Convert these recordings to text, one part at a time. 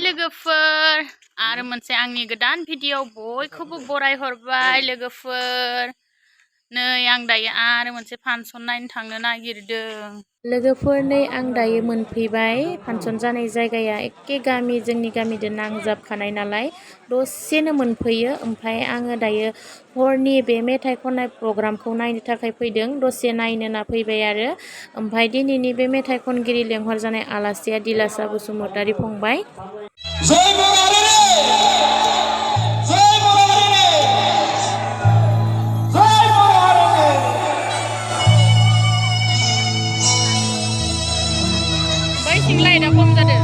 लोगोफोर आरो मोनसे आंनि गोदान भिडिअ बयखौबो बराय हरबाय लोगोफोर नै आं दायो आरो मोनसे फांसन नायनो थांनो नागिरदों लोगोफोर नै आं दायो मोनफैबाय फांसन जानाय जायगाया एखे गामि जोंनि गामिजों नांजाबखानाय नालाय दसेनो मोनफैयो ओमफ्राय आङो दायो हरनि बे मेथाइ खननाय प्रग्रामखौ नायनो थाखाय फैदों दसे नायनो होनना फैबाय आरो ओमफ्राय दिनैनि बे मेथाइ खनगिरि लेंहरजानाय आलासिया दिलासा बसुमतारी फंबाय लाइटआ खम जादों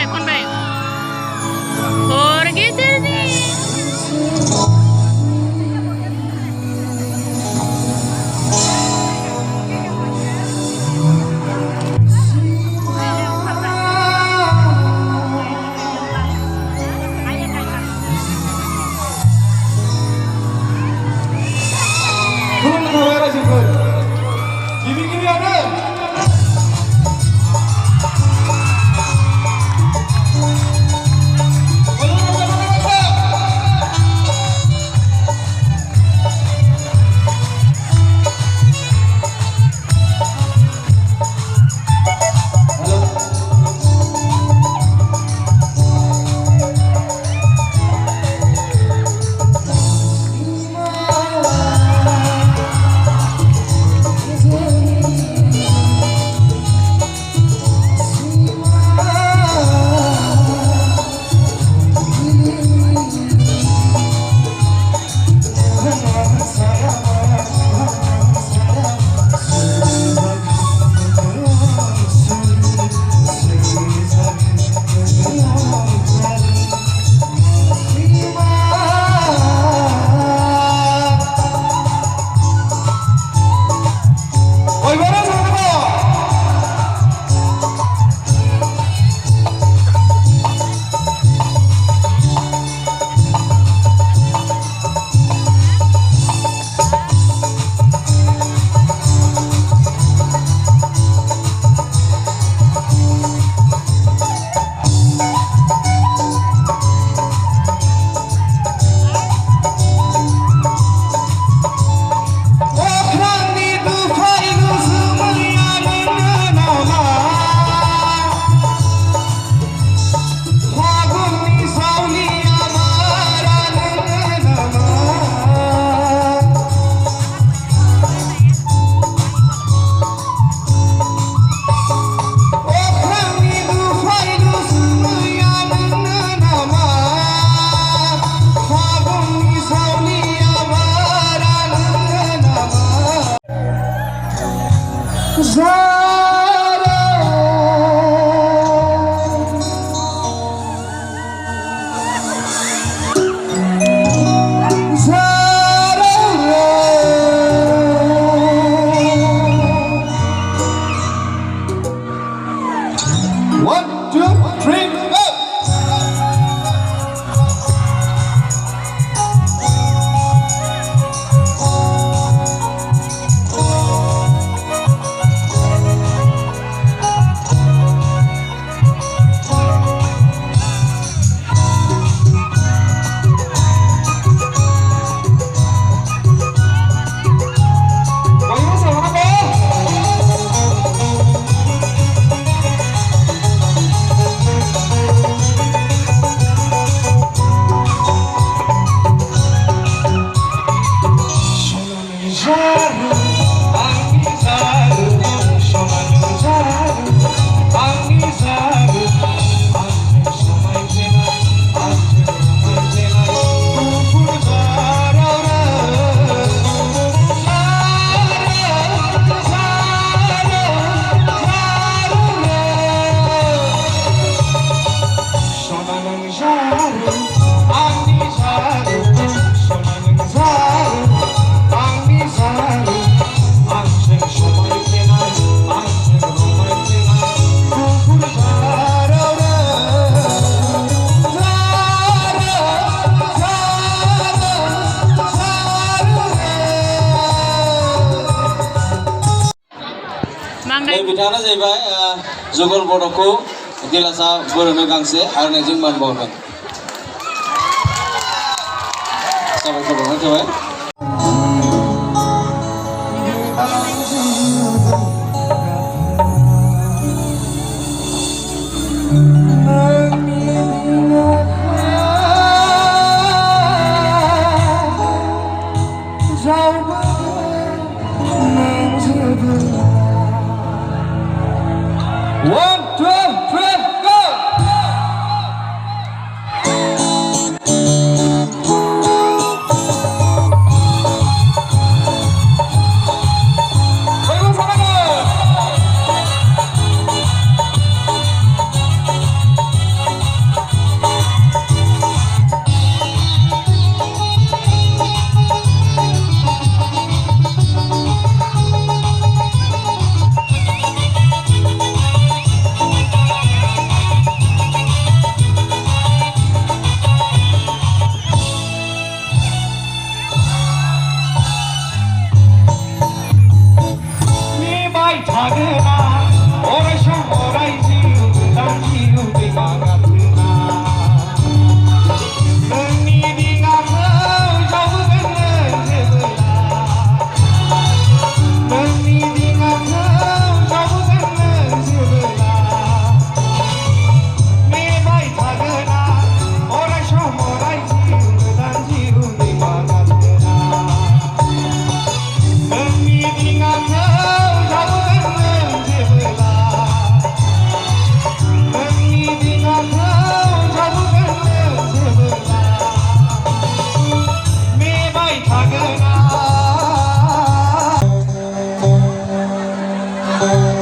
खनबाय हर गेजेरनि बिथाङानो जाहैबाय जुगल बड'खौ गिलासा बर'नो गांसे आर'नाइजों मान बावगोन साबायखर बावनाय थाबाय One, two, three, go!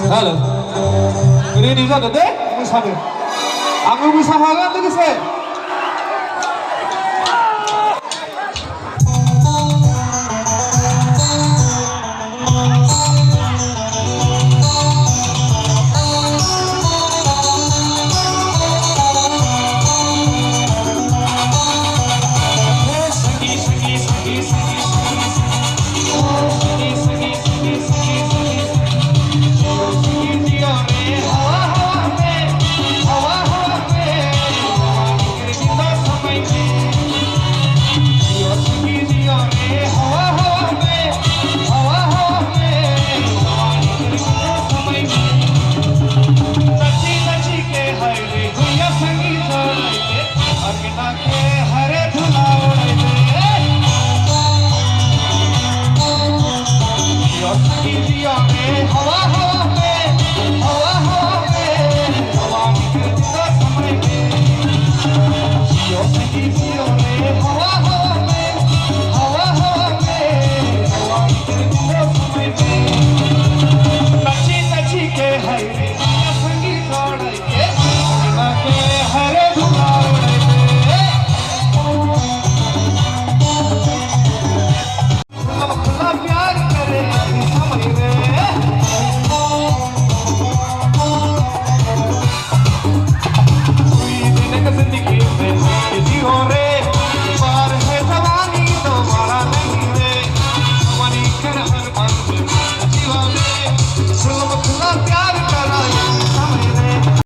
Halo, ini juga deh, mosabe. Aku bisa hagan lagi sih.